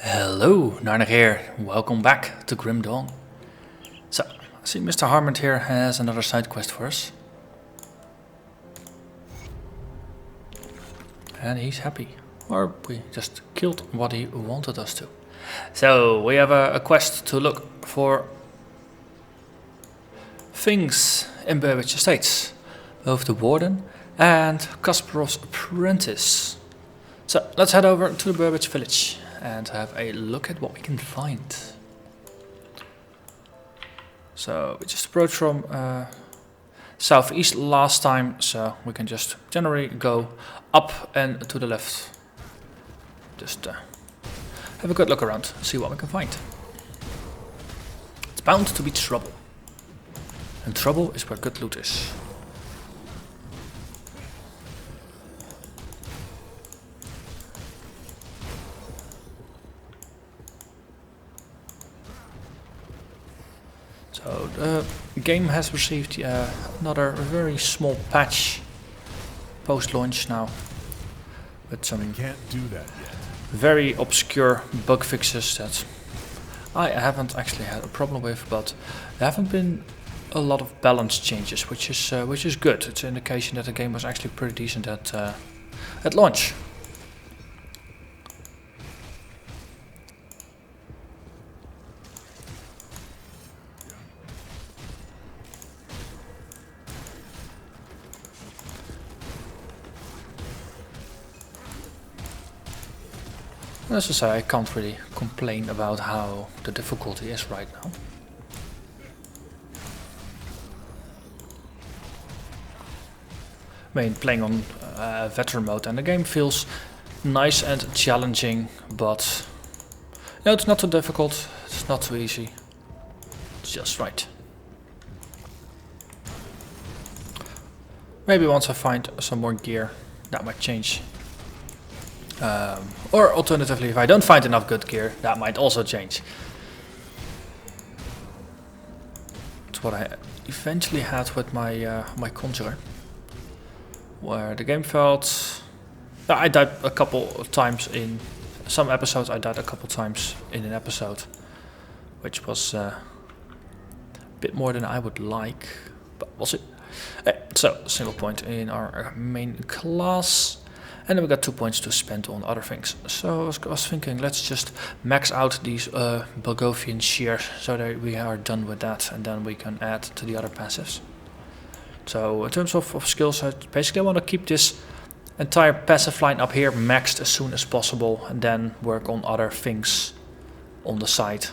Hello, Narnach here. Welcome back to Grim Dawn. So, I see Mr. Harmond here has another side quest for us. And he's happy. Or we just killed what he wanted us to. So, we have a quest to look for things in Burbage Estates. Both the Warden and Kasparov's apprentice. So, let's head over to the Burbage village and have a look at what we can find. So we just approached from southeast last time, so we can just generally go up and to the left. Just have a good look around, see what we can find. It's bound to be trouble. And trouble is where good loot is. So the game has received another very small patch post-launch now, with some very obscure bug fixes that I haven't actually had a problem with, but there haven't been a lot of balance changes, which is good. It's an indication that the game was actually pretty decent at launch. As I say, I can't really complain about how the difficulty is right now. I mean, playing on veteran mode and the game feels nice and challenging, but no, it's not too difficult, it's not too easy, it's just right. Maybe once I find some more gear, that might change. Or alternatively, if I don't find enough good gear, that might also change. It's what I eventually had with my my Conjurer, where the game felt... I died a couple of times in some episodes. I died a couple times in an episode, which was a bit more than I would like, but we'll see. So, single point in our main class. And then we got 2 points to spend on other things. So I was thinking, let's just max out these Bulgovian shears so that we are done with that, and then we can add to the other passives. So in terms of skills, basically I want to keep this entire passive line up here maxed as soon as possible, and then work on other things on the side.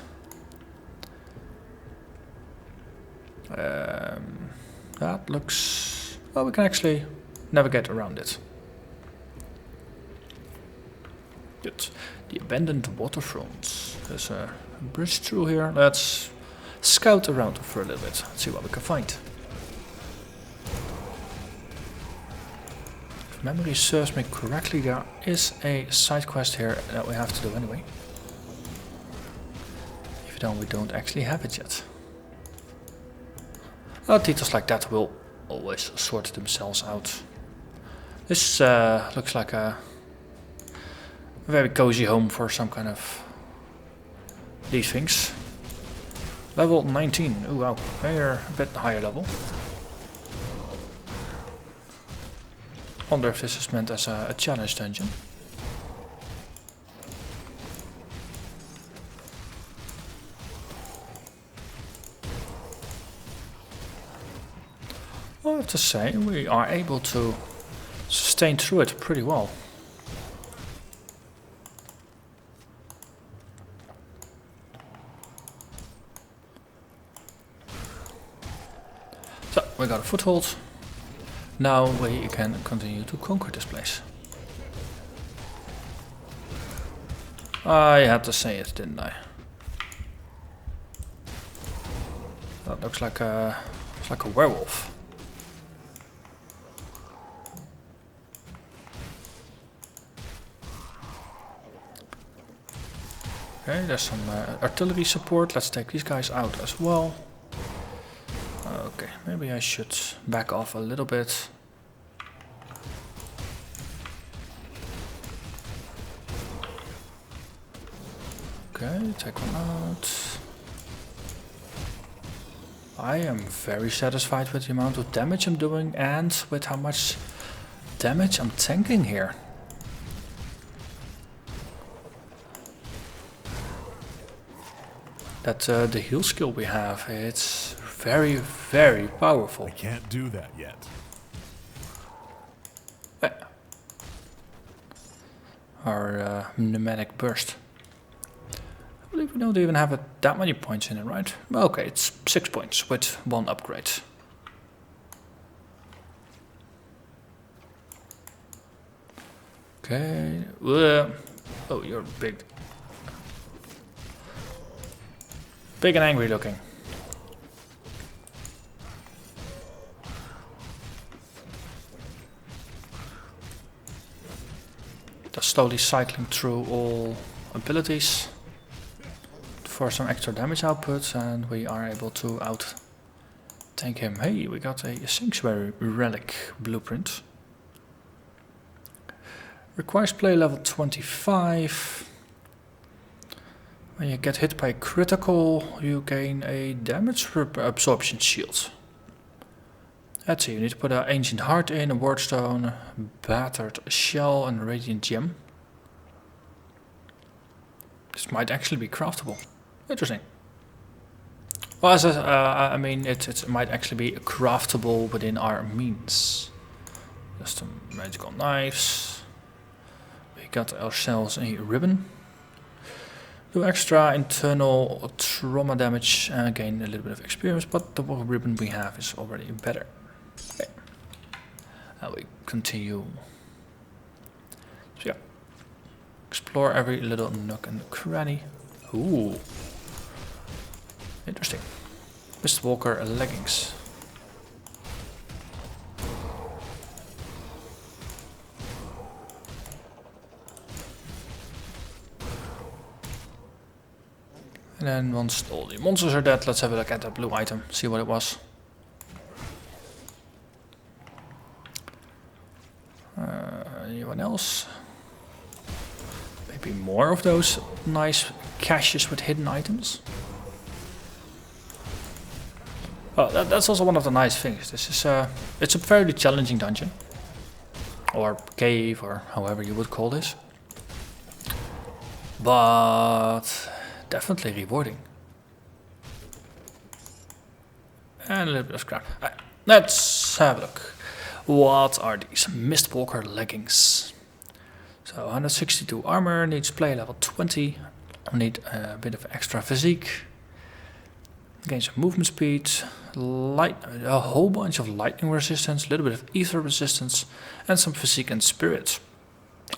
That looks... well, we can actually navigate around it. Good. The abandoned waterfront. There's a bridge through here. Let's scout around for a little bit. See what we can find. If memory serves me correctly, there is a side quest here that we have to do anyway. Even though we don't actually have it yet. Details like that will always sort themselves out. This looks like a very cozy home for some kind of these things. Level 19. Oh wow, they're a bit higher level. Wonder if this is meant as a challenge dungeon. I have to say, we are able to sustain through it pretty well. So, we got a foothold. Now we can continue to conquer this place. I had to say it, didn't I? That looks like a werewolf. Okay, there's some artillery support. Let's take these guys out as well. Okay, maybe I should back off a little bit. Okay, take one out. I am very satisfied with the amount of damage I'm doing and with how much damage I'm tanking here. That the heal skill we have, it's very, very powerful. I can't do that yet. Our pneumatic burst. I believe we don't even have that many points in it, right? Okay, it's 6 points with 1 upgrade. Okay. Oh, you're big. Big and angry looking. Just slowly cycling through all abilities for some extra damage output, and we are able to out tank him. Hey, we got a sanctuary relic blueprint. Requires play level 25. When you get hit by a critical, you gain a damage absorption shield. Let's see, you need to put an ancient heart in, a wardstone, battered shell, and a radiant gem. This might actually be craftable. Interesting. Well, as I mean, it might actually be craftable within our means. Just some magical knives. We got ourselves a ribbon. Do extra internal trauma damage and gain a little bit of experience, but the ribbon we have is already better. Okay. And we continue. So yeah. Explore every little nook and cranny. Ooh. Interesting. Mistwalker leggings. And then once all the monsters are dead, let's have a look at that blue item, see what it was. Anyone else? Maybe more of those nice caches with hidden items. Oh, that's also one of the nice things. This is it's a fairly challenging dungeon, or cave, or however you would call this, but definitely rewarding. And a little bit of scrap. Let's have a look. What are these? Mistwalker leggings. So 162 armor, needs play level 20. Need a bit of extra physique. Gain some movement speed. A whole bunch of lightning resistance, a little bit of ether resistance, and some physique and spirit.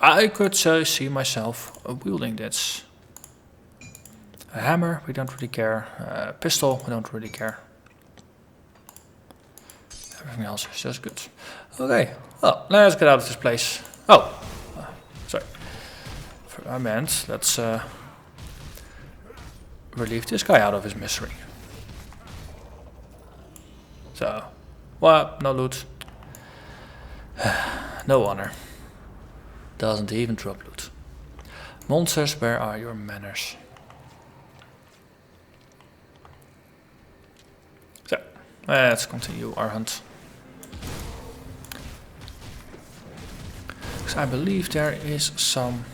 I could see myself wielding this. A hammer, we don't really care. A pistol, we don't really care. Everything else is just good. Okay, well, let's get out of this place. Oh, sorry. I meant, let's relieve this guy out of his misery. So, well, no loot. No honor. Doesn't even drop loot. Monsters, where are your manners? So, let's continue our hunt. Because I believe there is some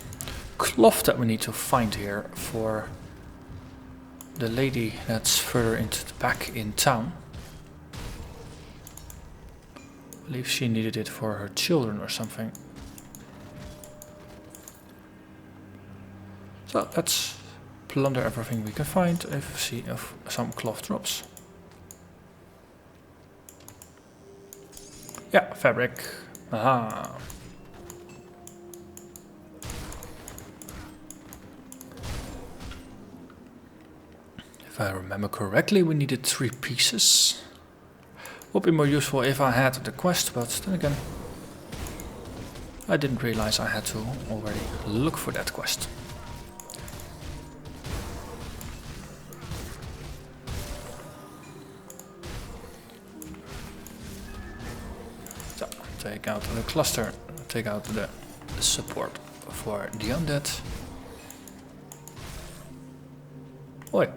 cloth that we need to find here for the lady that's further into the back in town. I believe she needed it for her children or something. So let's plunder everything we can find if we see if some cloth drops. Yeah, fabric. Aha. If I remember correctly, we needed 3 pieces. Would be more useful if I had the quest, but then again, I didn't realize I had to already look for that quest. So, take out the cluster, take out the support for the undead. Oi.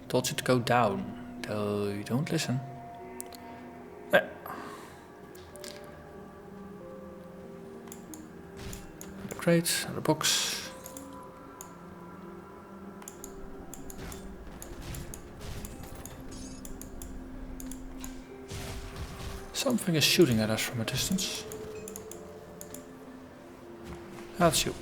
Told you to go down. Though you don't listen. Eh. Another crate, another box. Something is shooting at us from a distance. That's you.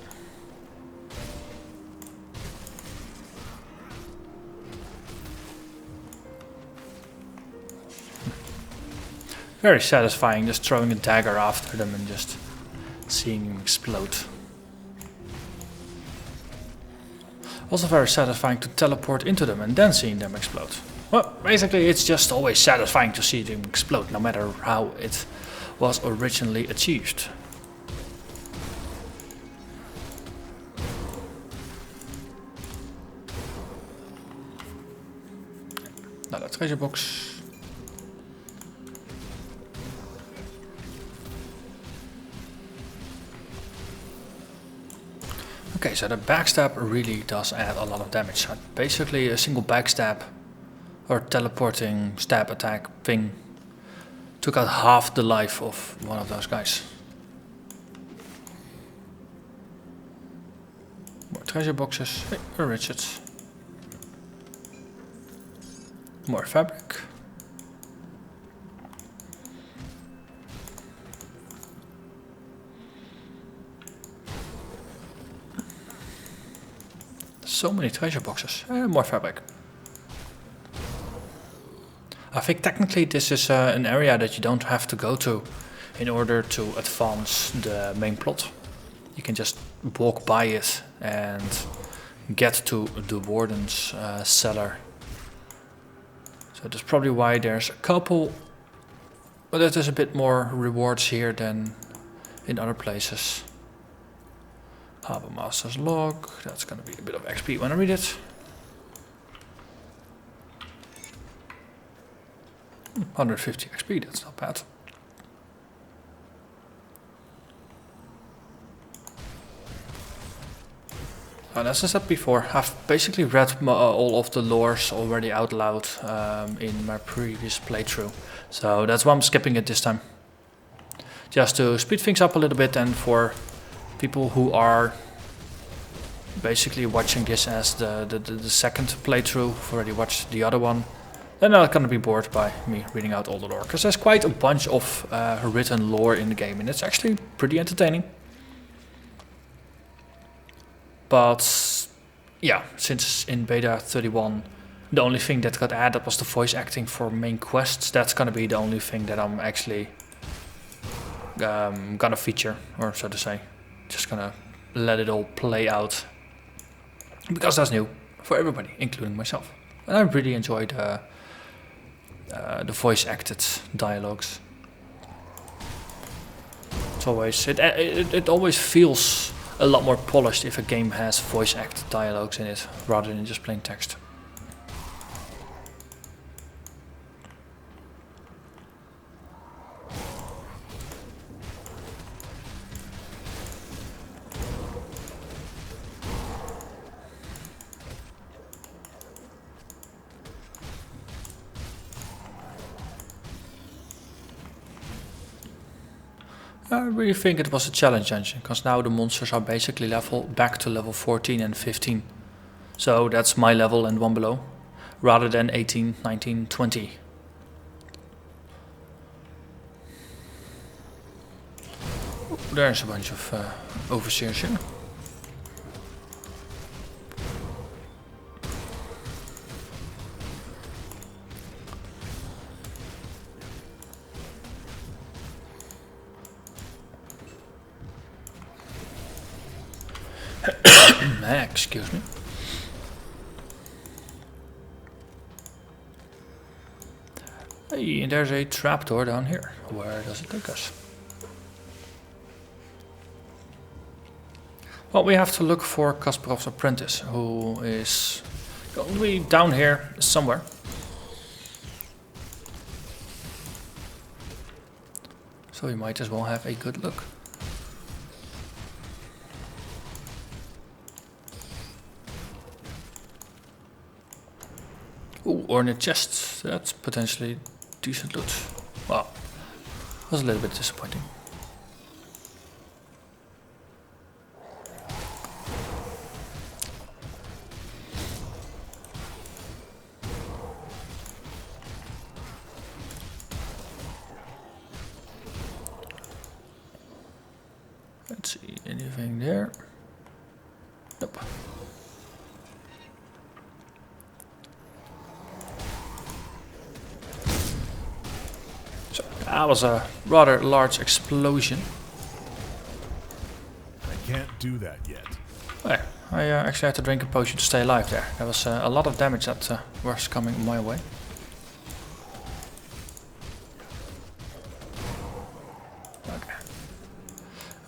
Very satisfying just throwing a dagger after them and just seeing them explode. Also very satisfying to teleport into them and then seeing them explode. Well, basically it's just always satisfying to see them explode, no matter how it was originally achieved. Another treasure box. Okay, so the backstab really does add a lot of damage. Basically a single backstab or teleporting stab attack thing took out half the life of one of those guys. More treasure boxes. Hey, a Richards. More fabric. So many treasure boxes. More fabric. I think technically this is an area that you don't have to go to in order to advance the main plot. You can just walk by it and get to the warden's cellar. So that's probably why there's a couple, but there's a bit more rewards here than in other places. Harbor Master's log, that's gonna be a bit of XP when I read it. 150 XP, that's not bad. And as I said before, I've basically read all of the lores already out loud in my previous playthrough. So that's why I'm skipping it this time. Just to speed things up a little bit, and for people who are basically watching this as the second playthrough, who've already watched the other one, they're not going to be bored by me reading out all the lore, because there's quite a bunch of written lore in the game, and it's actually pretty entertaining. But yeah, since in beta 31 the only thing that got added was the voice acting for main quests, that's going to be the only thing that I'm actually gonna feature, or so to say. Just gonna let it all play out, because that's new for everybody, including myself. And I really enjoyed the voice acted dialogues. It's always it always feels a lot more polished if a game has voice acted dialogues in it rather than just plain text. I really think it was a challenge engine, because now the monsters are basically back to level 14 and 15. So that's my level and one below, rather than 18, 19, 20. There's a bunch of overseers here. Excuse me. Hey, and there's a trapdoor down here. Where does it take us? Well, we have to look for Kasparov's apprentice, who is going to be down here somewhere. So we might as well have a good look. Ooh, ornate chest. That's potentially decent loot. Well, was a little bit disappointing. Let's see, anything there? Nope. So that was a rather large explosion. I can't do that yet. There, I actually had to drink a potion to stay alive there. There was a lot of damage that was coming my way.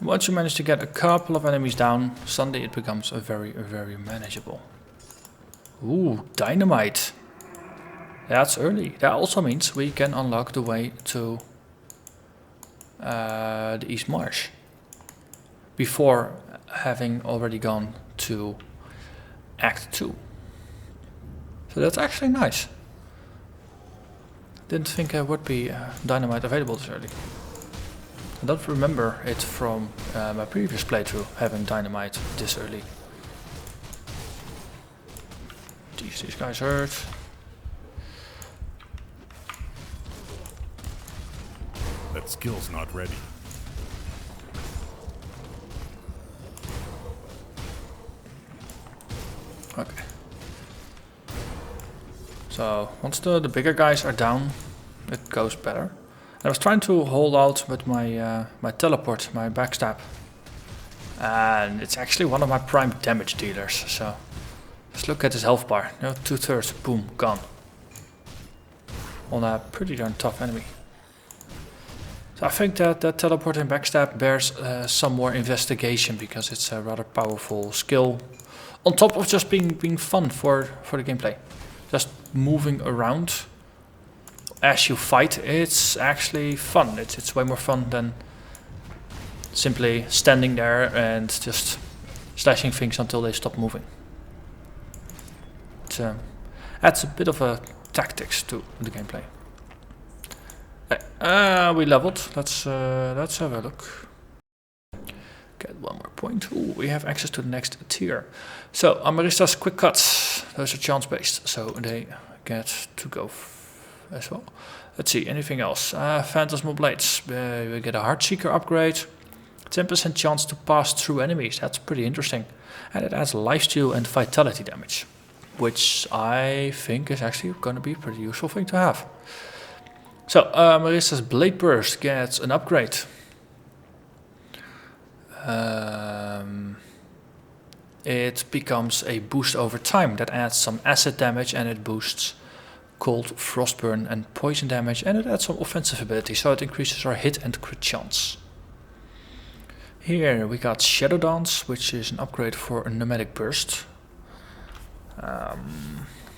Once you manage to get a couple of enemies down, suddenly it becomes very manageable. Ooh, dynamite. That's early. That also means we can unlock the way to the East Marsh before having already gone to Act 2. So that's actually nice. Didn't think there would be dynamite available this early. I don't remember it from my previous playthrough having dynamite this early. Jeez, these guys hurt. That skill's not ready. Okay. So once the bigger guys are down, it goes better. I was trying to hold out with my my teleport, my backstab, and it's actually one of my prime damage dealers. So just look at his health bar. You know, 2/3, boom, gone. On a pretty darn tough enemy. So I think that that teleport and backstab bears some more investigation because it's a rather powerful skill. On top of just being fun for the gameplay, just moving around. As you fight, it's actually fun. It's way more fun than simply standing there and just slashing things until they stop moving. It adds a bit of a tactics to the gameplay. We leveled. Let's have a look. Get one more point. Ooh, we have access to the next tier. So Amarista's quick cuts. Those are chance based, so they get to go as well. Let's see, anything else? Phantasmal Blades. We get a Heartseeker upgrade. 10% chance to pass through enemies. That's pretty interesting. And it adds lifesteal and vitality damage, which I think is actually going to be a pretty useful thing to have. So, Marissa's Blade Burst gets an upgrade. It becomes a boost over time that adds some acid damage, and it boosts cold, frostburn and poison damage, and it adds some offensive ability, so it increases our hit and crit chance. Here we got Shadow Dance, which is an upgrade for a Nomadic Burst.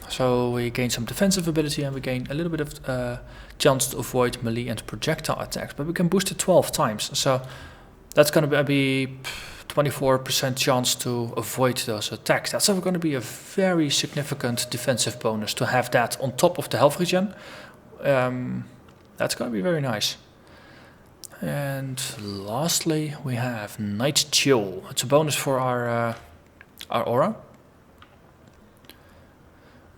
So we gain some defensive ability and we gain a little bit of chance to avoid melee and projectile attacks, but we can boost it 12 times, so that's going to be 24% chance to avoid those attacks. That's going to be a very significant defensive bonus to have that on top of the health regen. That's going to be very nice. And lastly, we have Night Chill. It's a bonus for our aura.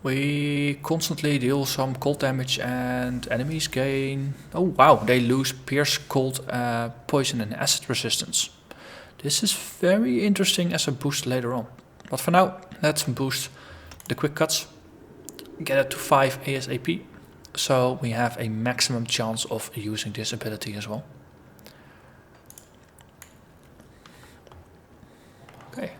We constantly deal some cold damage and enemies gain... Oh wow, they lose pierce, cold, poison and acid resistance. This is very interesting as a boost later on. But for now, let's boost the quick cuts. Get it to 5 ASAP. So we have a maximum chance of using this ability as well. Okay.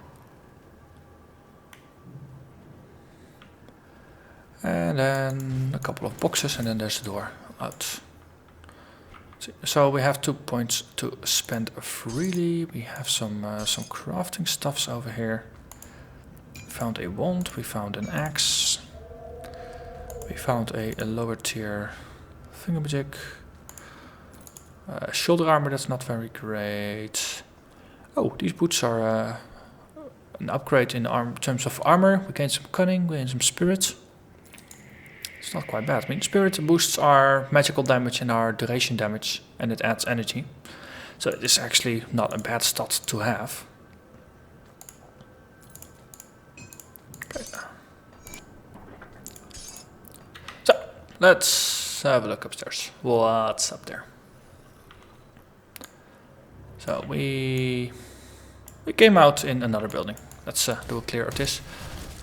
And then a couple of boxes and then there's the door out. So we have 2 points to spend freely. We have some crafting stuffs over here. We found a wand, we found an axe. We found a lower tier thingamajig. Shoulder armor, that's not very great. Oh, these boots are an upgrade in terms of armor. We gain some cunning, we gain some spirit. It's not quite bad. I mean, Spirit boosts our magical damage and our duration damage, and it adds energy. So it is actually not a bad stat to have. Okay. So, let's have a look upstairs. What's up there? So we came out in another building. Let's do a clear of this.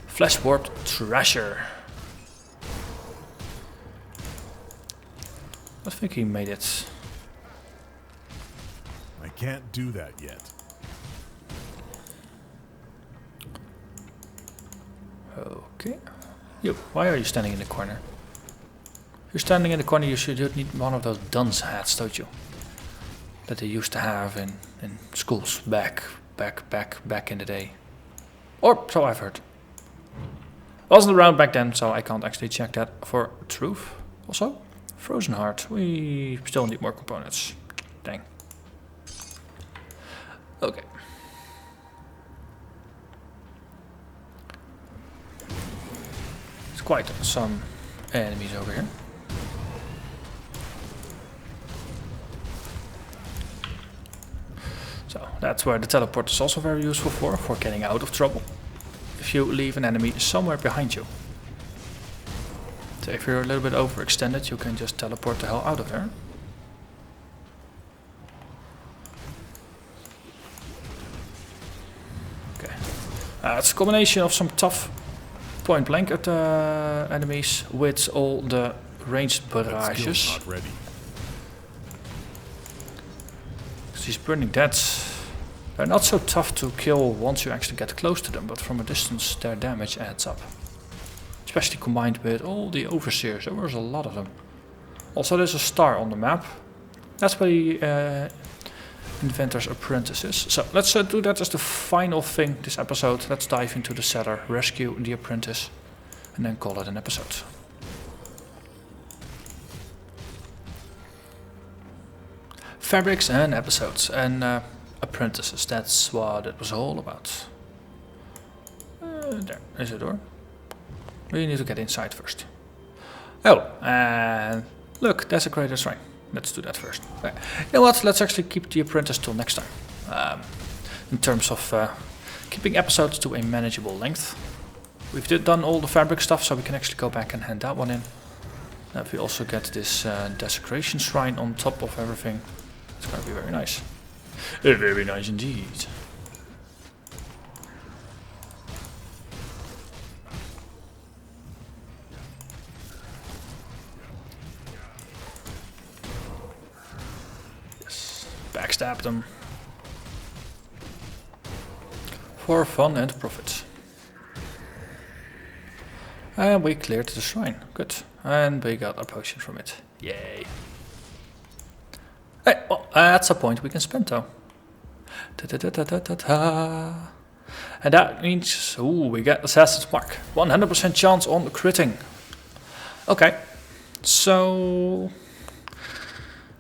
Flesh warped treasure. I think he made it. I can't do that yet. Okay. You, why are you standing in the corner? If you're standing in the corner, you should need one of those dunce hats, don't you? That they used to have in schools back in the day. Or so I've heard. I wasn't around back then, so I can't actually check that for truth. Also, Frozen Heart. We still need more components. Dang. Okay. There's quite some enemies over here. So that's where the teleport is also very useful for getting out of trouble. If you leave an enemy somewhere behind you. So if you're a little bit overextended, you can just teleport the hell out of there. Okay. It's a combination of some tough point blank at enemies with all the ranged barrages. Not ready. These burning deads, they're not so tough to kill once you actually get close to them, but from a distance their damage adds up. Especially combined with all the overseers, there was a lot of them. Also there's a star on the map. That's where the inventor's apprentice is. So let's do that as the final thing this episode. Let's dive into the cellar, rescue the apprentice, and then call it an episode. Fabrics and episodes and apprentices, that's what it was all about. There is a door. We need to get inside first. Oh, and look, there's a greater shrine. Let's do that first. Okay. You know what, let's actually keep the apprentice till next time. In terms of keeping episodes to a manageable length. We've done all the fabric stuff, so we can actually go back and hand that one in. If we also get this desecration shrine on top of everything, it's going to be very nice. Very nice indeed. Yes, backstab them. For fun and profit. And we cleared the shrine. Good. And we got a potion from it. Yay. Hey, well, that's a point we can spend though. And that means, ooh, we get Assassin's Mark. 100% chance on critting. Okay. So,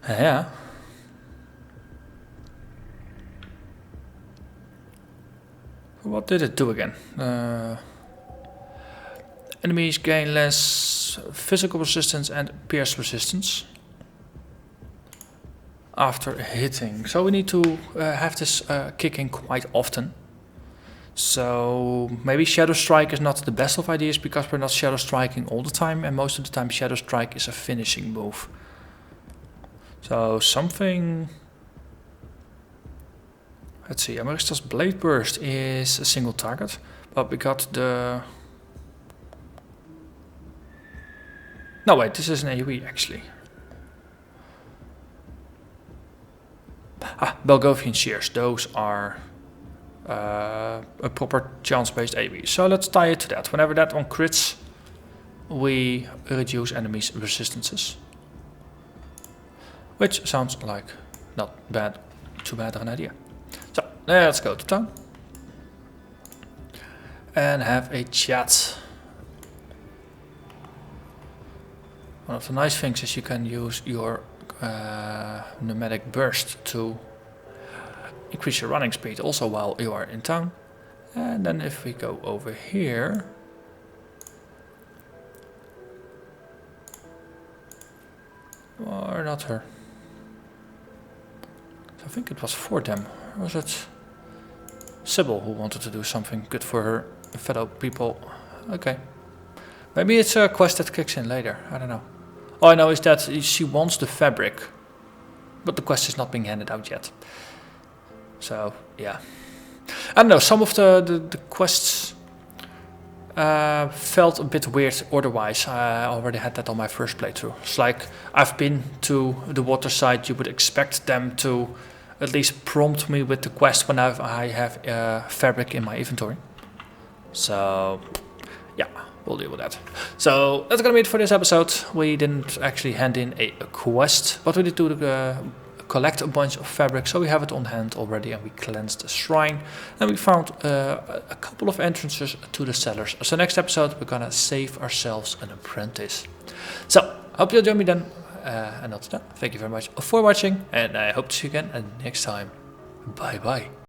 yeah. What did it do again? Enemies gain less physical resistance and pierce resistance after hitting. So we need to have this kicking quite often. So maybe Shadow Strike is not the best of ideas because we're not Shadow Striking all the time, and most of the time Shadow Strike is a finishing move. So something... Let's see, Amarista's Blade Burst is a single target, but we got the... No wait, this is an AoE actually. Ah, Belgovian Shears, those are a proper chance-based AoE. So let's tie it to that. Whenever that one crits, we reduce enemies' resistances. Which sounds like not bad, too bad of an idea. So let's go to town. And have a chat. One of the nice things is you can use your pneumatic burst to increase your running speed also while you are in town. And then if we go over here, Or not her. I think it was for them. Or was it Sybil who wanted to do something good for her fellow people? Okay. Maybe it's a quest that kicks in later. I don't know. All I know is that she wants the fabric. But the quest is not being handed out yet. So, yeah. I don't know, some of the quests felt a bit weird order-wise. I already had that on my first playthrough. It's like, I've been to the water side, you would expect them to at least prompt me with the quest when I have fabric in my inventory. So, yeah, we'll deal with that. So, that's gonna be it for this episode. We didn't actually hand in a quest, but we did do collect a bunch of fabric, so we have it on hand already, and we cleansed the shrine, and we found a couple of entrances to the cellars. So next episode we're gonna save ourselves an apprentice. So hope you'll join me then, and until then, thank you very much for watching, and I hope to see you again next time. Bye bye.